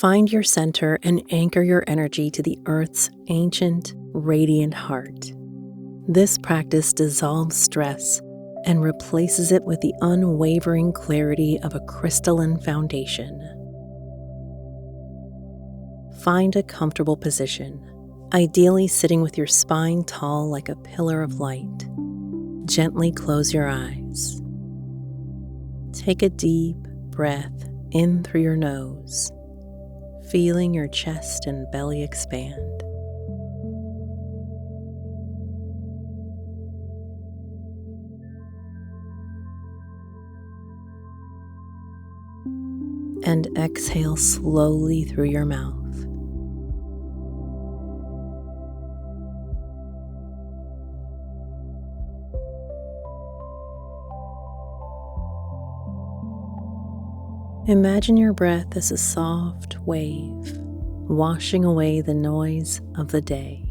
Find your center and anchor your energy to the Earth's ancient, radiant heart. This practice dissolves stress and replaces it with the unwavering clarity of a crystalline foundation. Find a comfortable position, ideally sitting with your spine tall like a pillar of light. Gently close your eyes. Take a deep breath in through your nose, feeling your chest and belly expand. And exhale slowly through your mouth. Imagine your breath as a soft wave, washing away the noise of the day.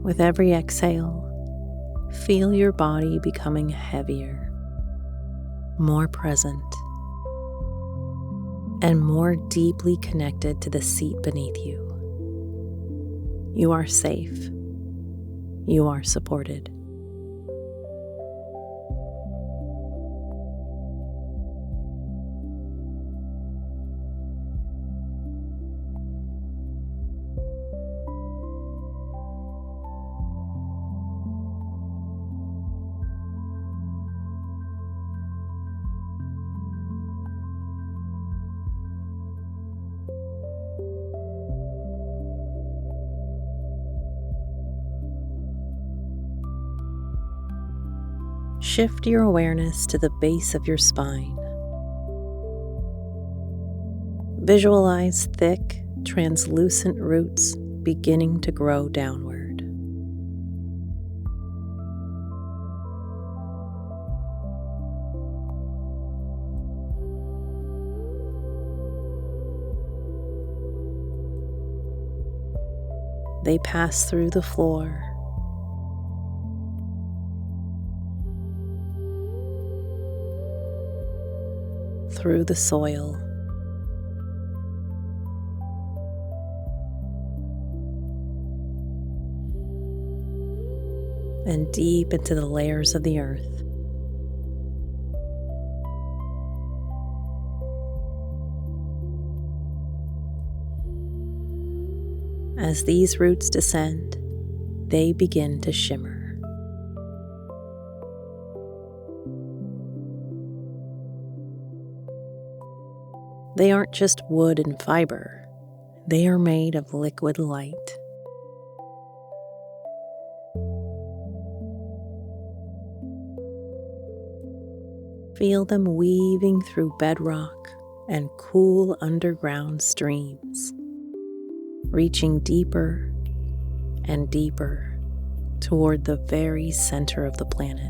With every exhale, feel your body becoming heavier, more present, and more deeply connected to the seat beneath you. You are safe. You are supported. Shift your awareness to the base of your spine. Visualize thick, translucent roots beginning to grow downward. They pass through the floor, through the soil, and deep into the layers of the earth. As these roots descend, they begin to shimmer. They aren't just wood and fiber, they are made of liquid light. Feel them weaving through bedrock and cool underground streams, reaching deeper and deeper toward the very center of the planet.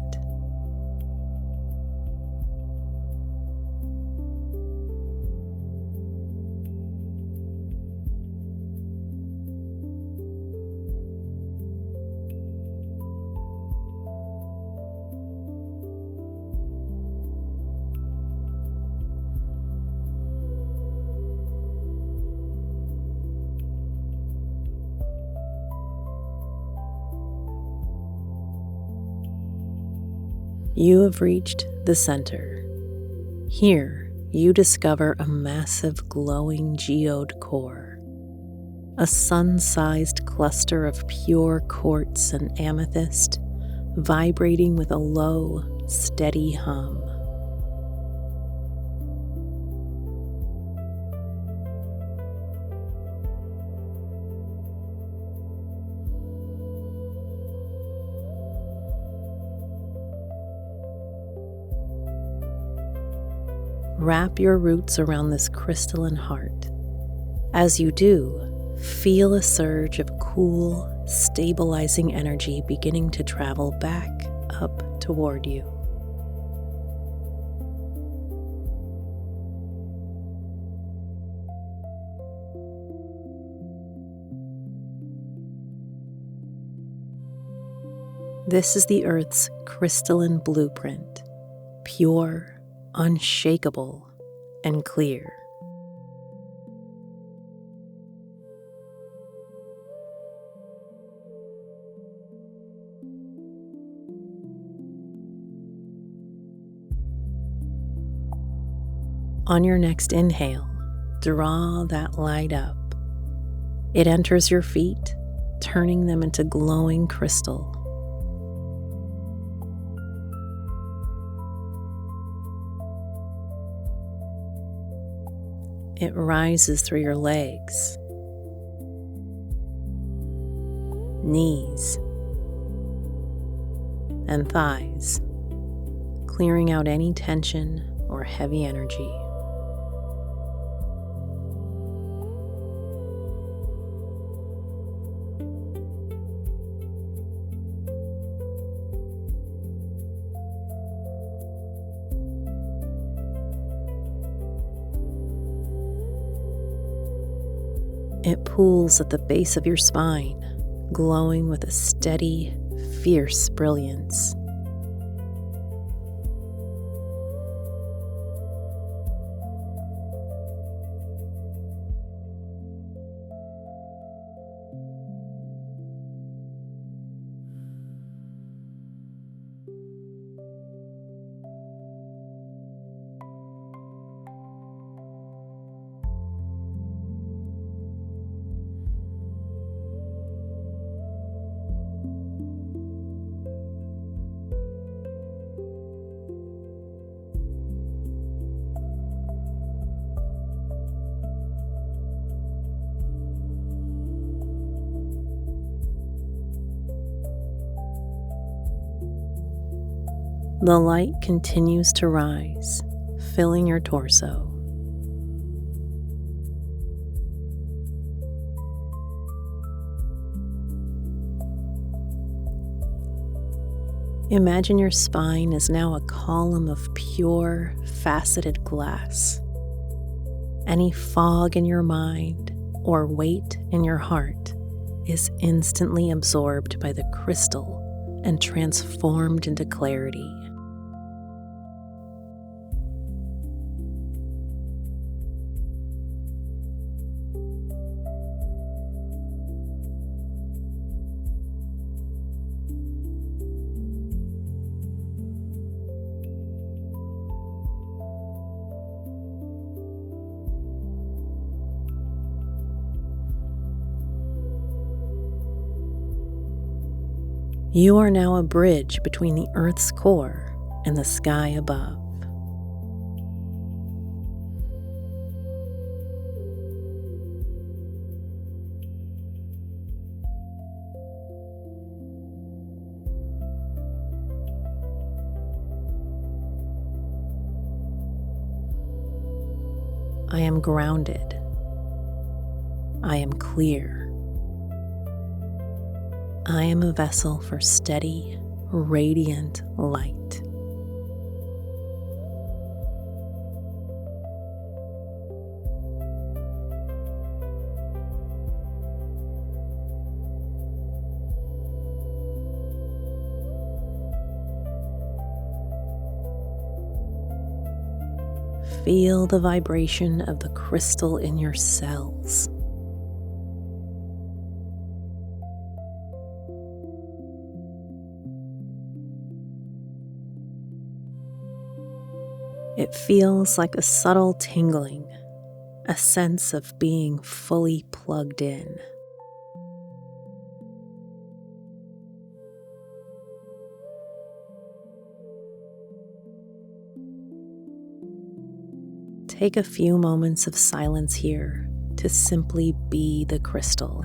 You have reached the center. Here, you discover a massive glowing geode core, a sun-sized cluster of pure quartz and amethyst, vibrating with a low, steady hum. Wrap your roots around this crystalline heart. As you do, feel a surge of cool, stabilizing energy beginning to travel back up toward you. This is the Earth's crystalline blueprint, pure, unshakable, and clear. On your next inhale, draw that light up. It enters your feet, turning them into glowing crystal. It rises through your legs, knees, and thighs, clearing out any tension or heavy energy. It pools at the base of your spine, glowing with a steady, fierce brilliance. The light continues to rise, filling your torso. Imagine your spine is now a column of pure, faceted glass. Any fog in your mind or weight in your heart is instantly absorbed by the crystal and transformed into clarity. You are now a bridge between the Earth's core and the sky above. I am grounded. I am clear. I am a vessel for steady, radiant light. Feel the vibration of the crystal in your cells. It feels like a subtle tingling, a sense of being fully plugged in. Take a few moments of silence here to simply be the crystal.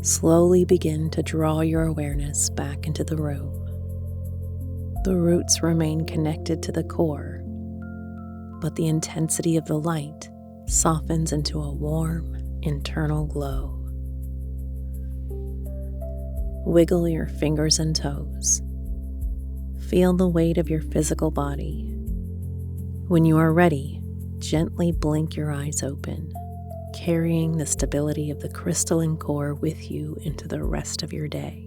Slowly begin to draw your awareness back into the room. The roots remain connected to the core, but the intensity of the light softens into a warm, internal glow. Wiggle your fingers and toes. Feel the weight of your physical body. When you are ready, gently blink your eyes open, carrying the stability of the crystalline core with you into the rest of your day.